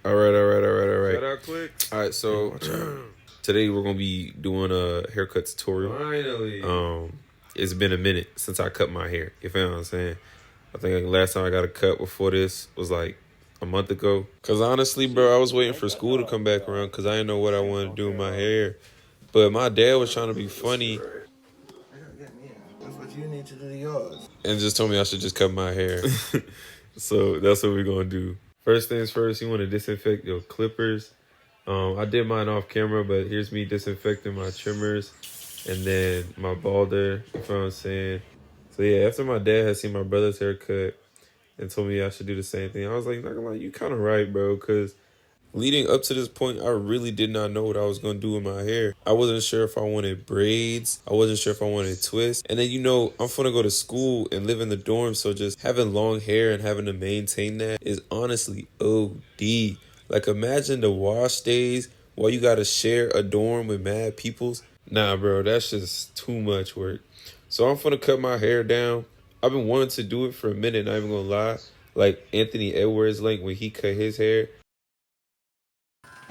All right. Shout out Quick. All right, so today we're gonna be doing a haircut tutorial. Finally. It's been a minute since I cut my hair. You feel what I'm saying? I think like last time I got a cut before this was like a month ago. Cause honestly, bro, I was waiting for school to come back around because I didn't know what I wanted to do with my hair. But my dad was trying to be funny That's what you need to do to yours. and just told me I should just cut my hair. So that's what we're gonna do. First things first, you want to disinfect your clippers. I did mine off camera, but here's me disinfecting my trimmers and then my balder. You feel what I'm saying? So yeah, after my dad had seen my brother's haircut and told me I should do the same thing, I was like, not gonna lie, you kind of right, bro, because leading up to this point, I really did not know what I was going to do with my hair. I wasn't sure if I wanted braids. I wasn't sure if I wanted twists. And then, I'm going to go to school and live in the dorm. So just having long hair and having to maintain that is honestly OD. Like, imagine the wash days while you got to share a dorm with mad peoples. Nah, bro, that's just too much work. So I'm going to cut my hair down. I've been wanting to do it for a minute, not even going to lie. Like Anthony Edwards, like when he cut his hair.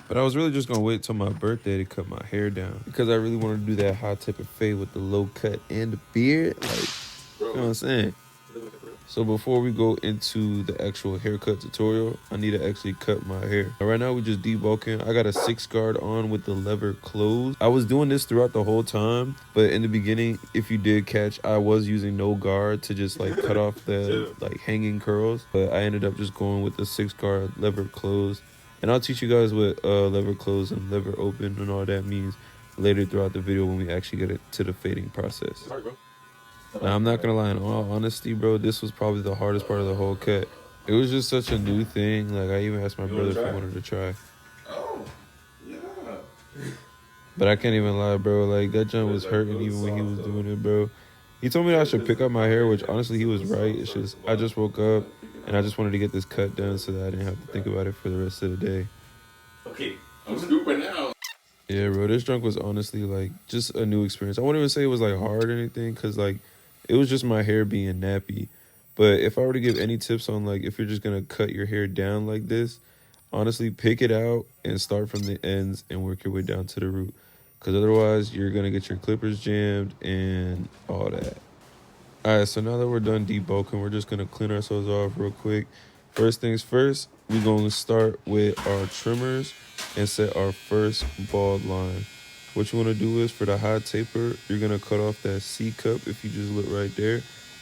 But I was really just going to wait till my birthday to cut my hair down. Because I really wanted to do that hot tip of fade with the low cut and the beard. Like, you know what I'm saying? So before we go into the actual haircut tutorial, I need to actually cut my hair. Right now, we're just debulking. I got a 6 guard on with the lever closed. I was doing this throughout the whole time. But in the beginning, if you did catch, I was using no guard to just like cut off the like hanging curls. But I ended up just going with the 6 guard lever closed. And I'll teach you guys what lever close and lever open and all that means later throughout the video when we actually get it to the fading process. All right, bro. Now, I'm not going to lie, in all honesty, bro, this was probably the hardest part of the whole cut. It was just such a new thing. Like, I even asked my brother if he wanted to try. Oh, yeah. But I can't even lie, bro. Like, that jump was hurting even when he was doing it, bro. He told me that I should pick up my hair, which honestly, he was right. It's just, I just woke up and I just wanted to get this cut done so that I didn't have to think about it for the rest of the day. Okay, I'm scooping now. Yeah, bro, this drunk was honestly, like, just a new experience. I wouldn't even say it was, like, hard or anything, because, like, it was just my hair being nappy. But if I were to give any tips on, like, if you're just going to cut your hair down like this, honestly, pick it out and start from the ends and work your way down to the root. Because otherwise, you're going to get your clippers jammed and all that. All right, so now that we're done debulking, we're just going to clean ourselves off real quick. First things first, we're going to start with our trimmers and set our first bald line. What you want to do is for the high taper, you're going to cut off that C cup if you just look right there,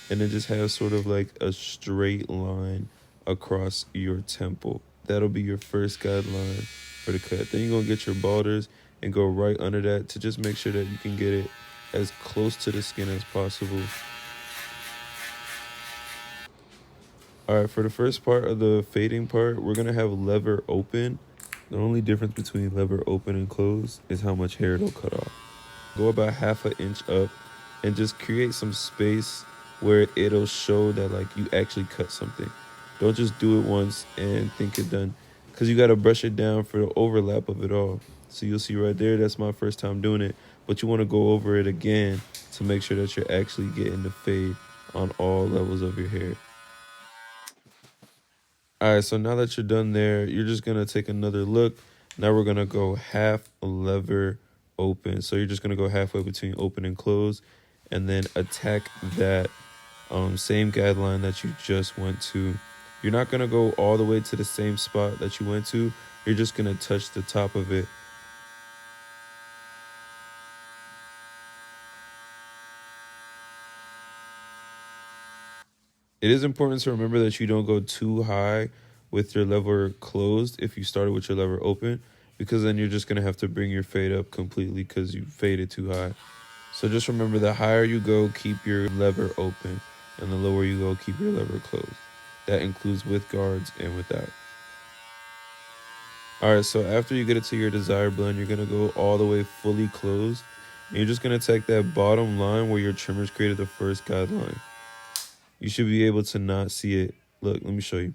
and then just have sort of like a straight line across your temple. That'll be your first guideline for the cut. Then you're going to get your balders and go right under that to just make sure that you can get it as close to the skin as possible. All right, for the first part of the fading part, we're going to have lever open. The only difference between lever open and closed is how much hair it'll cut off. Go about ½ an inch up and just create some space where it'll show that like you actually cut something. Don't just do it once and think it's done, because you got to brush it down for the overlap of it all. So you'll see right there, that's my first time doing it, but you want to go over it again to make sure that you're actually getting the fade on all levels of your hair. All right, so now that you're done there, you're just going to take another look. Now we're going to go half lever open. So you're just going to go halfway between open and close and then attack that same guideline that you just went to. You're not going to go all the way to the same spot that you went to. You're just going to touch the top of it. It is important to remember that you don't go too high with your lever closed if you started with your lever open, because then you're just going to have to bring your fade up completely because you faded too high. So just remember, the higher you go, keep your lever open, and the lower you go, keep your lever closed. That includes with guards and without. All right, so after you get it to your desired blend, you're going to go all the way fully closed. And you're just going to take that bottom line where your trimmers created the first guideline. You should be able to not see it. Look, let me show you.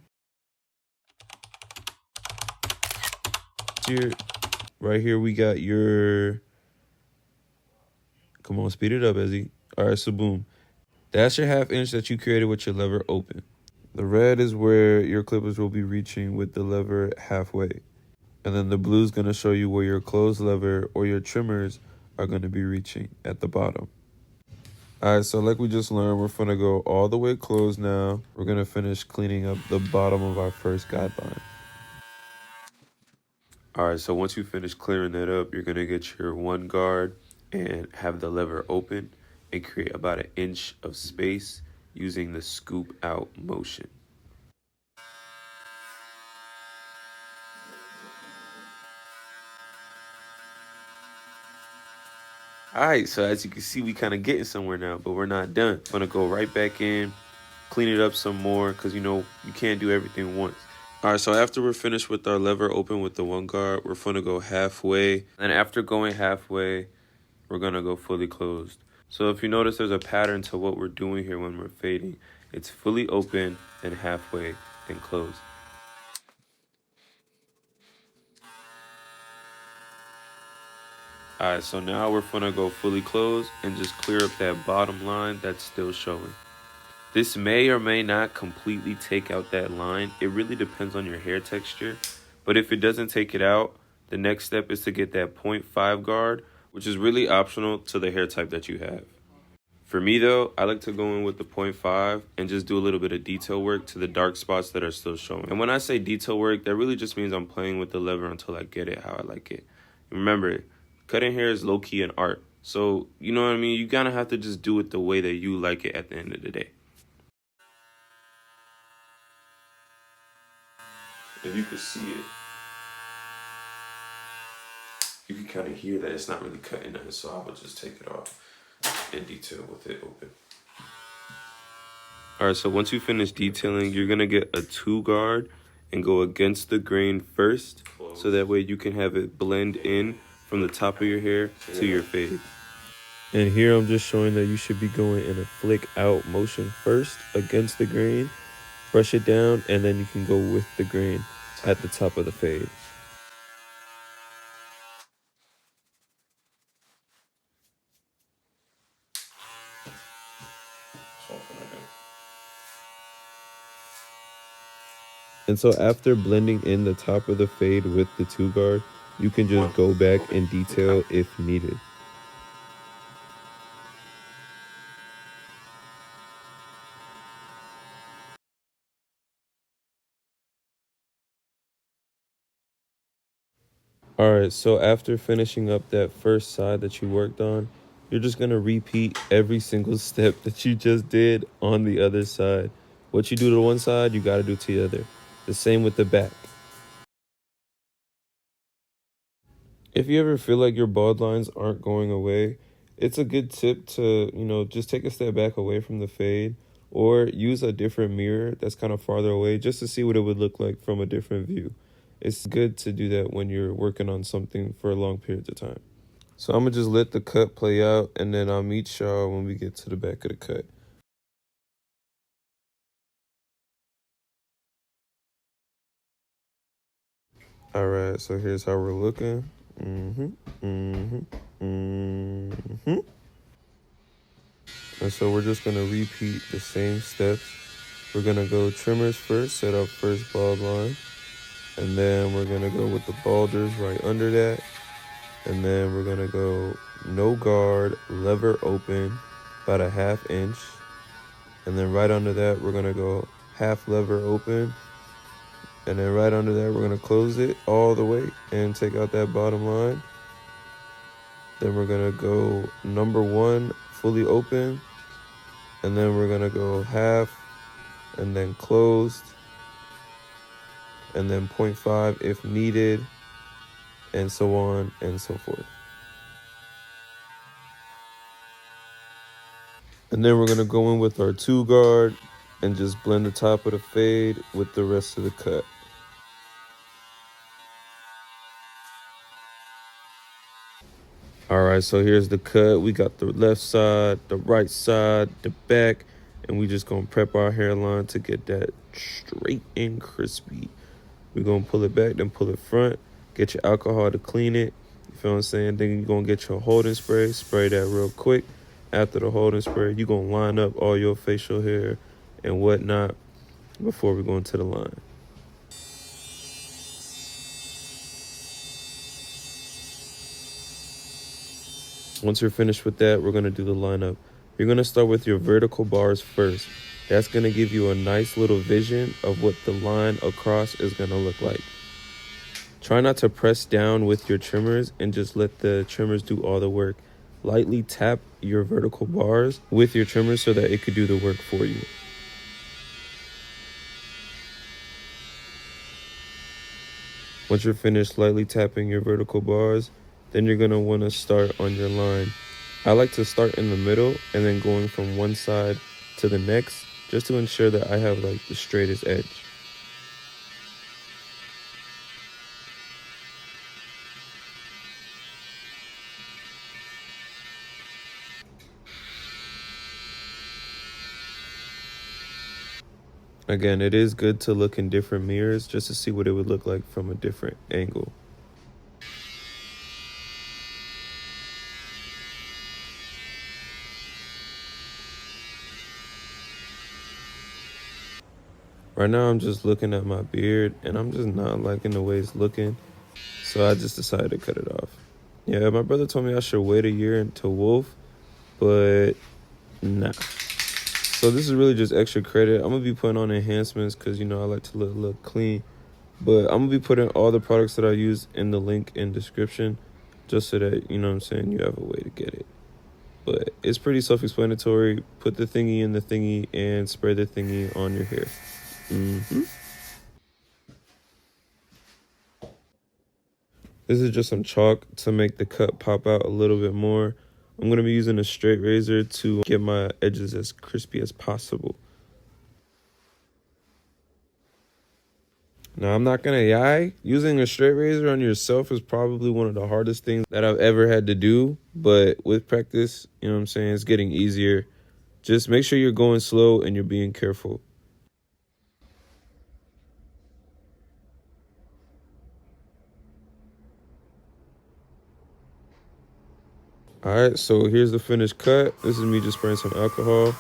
Here, right here, we got your... Come on, speed it up, Ezzy. All right, so boom. That's your ½ inch that you created with your lever open. The red is where your clippers will be reaching with the lever halfway. And then the blue is going to show you where your closed lever or your trimmers are going to be reaching at the bottom. All right, so like we just learned, we're going to go all the way closed now. We're going to finish cleaning up the bottom of our first guideline. All right, so once you finish clearing that up, you're going to get your one guard and have the lever open and create about 1 inch of space using the scoop out motion. All right, so as you can see, we kind of getting somewhere now, but we're not done. I'm gonna go right back in, clean it up some more, because you can't do everything once. All right, so after we're finished with our lever open with the one guard, we're gonna go halfway. And after going halfway, we're gonna go fully closed. So if you notice, there's a pattern to what we're doing here when we're fading. It's fully open, then halfway, then closed. All right, so now we're gonna go fully closed and just clear up that bottom line that's still showing. This may or may not completely take out that line. It really depends on your hair texture. But if it doesn't take it out, the next step is to get that 0.5 guard, which is really optional to the hair type that you have. For me though, I like to go in with the 0.5 and just do a little bit of detail work to the dark spots that are still showing. And when I say detail work, that really just means I'm playing with the lever until I get it how I like it. Remember, cutting hair is low-key an art. So, you know what I mean? You gotta have to just do it the way that you like it at the end of the day. If you could see it, you can kind of hear that it's not really cutting nothing, so I would just take it off and detail with it open. All right, so once you finish detailing, you're gonna get a 2 guard and go against the grain first, so that way you can have it blend in from the top of your hair to your fade. And here I'm just showing that you should be going in a flick out motion first against the grain, brush it down, and then you can go with the grain at the top of the fade. And so after blending in the top of the fade with the 2 guard, you can just go back and detail if needed. All right, so after finishing up that first side that you worked on, you're just gonna repeat every single step that you just did on the other side. What you do to one side, you gotta do to the other. The same with the back. If you ever feel like your bald lines aren't going away, it's a good tip to, just take a step back away from the fade or use a different mirror that's kind of farther away just to see what it would look like from a different view. It's good to do that when you're working on something for a long period of time. So I'm going to just let the cut play out, and then I'll meet y'all when we get to the back of the cut. All right, so here's how we're looking. And so we're just going to repeat the same steps. We're going to go trimmers first, set up first bald line. And then we're going to go with the balders right under that. And then we're going to go no guard, lever open, about a 1/2 inch. And then right under that, we're going to go half lever open. And then right under that, we're going to close it all the way and take out that bottom line. Then we're going to go number 1, fully open. And then we're going to go half and then closed. And then 0.5 if needed. And so on and so forth. And then we're going to go in with our 2 guard and just blend the top of the fade with the rest of the cut. All right, so here's the cut. We got the left side, the right side, the back, and we just gonna prep our hairline to get that straight and crispy. We're gonna pull it back, then pull it front, get your alcohol to clean it. You feel what I'm saying? Then you're gonna get your holding spray that real quick. After the holding spray, you're gonna line up all your facial hair and whatnot. before we go into the line. Once you're finished with that, we're going to do the lineup. You're going to start with your vertical bars first. That's going to give you a nice little vision of what the line across is going to look like. Try not to press down with your trimmers and just let the trimmers do all the work. Lightly tap your vertical bars with your trimmers so that it could do the work for you. Once you're finished lightly tapping your vertical bars, then you're going to want to start on your line. I like to start in the middle and then going from one side to the next just to ensure that I have like the straightest edge. Again, it is good to look in different mirrors just to see what it would look like from a different angle. Right now I'm just looking at my beard and I'm just not liking the way it's looking. So I just decided to cut it off. Yeah, my brother told me I should wait a year until Wolf, but nah. So this is really just extra credit. I'm going to be putting on enhancements because, I like to look clean. But I'm going to be putting all the products that I use in the link in description just so that, you have a way to get it. But it's pretty self-explanatory. Put the thingy in the thingy and spray the thingy on your hair. This is just some chalk to make the cut pop out a little bit more. I'm going to be using a straight razor to get my edges as crispy as possible. Now, I'm not going to lie. Using a straight razor on yourself is probably one of the hardest things that I've ever had to do. But with practice, it's getting easier. Just make sure you're going slow and you're being careful. All right, so here's the finished cut. This is me just spraying some alcohol.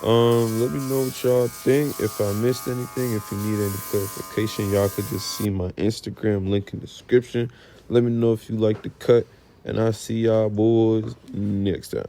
Let me know what y'all think. If I missed anything, if you need any clarification, y'all could just see my Instagram link in the description. Let me know if you like the cut, and I'll see y'all boys next time.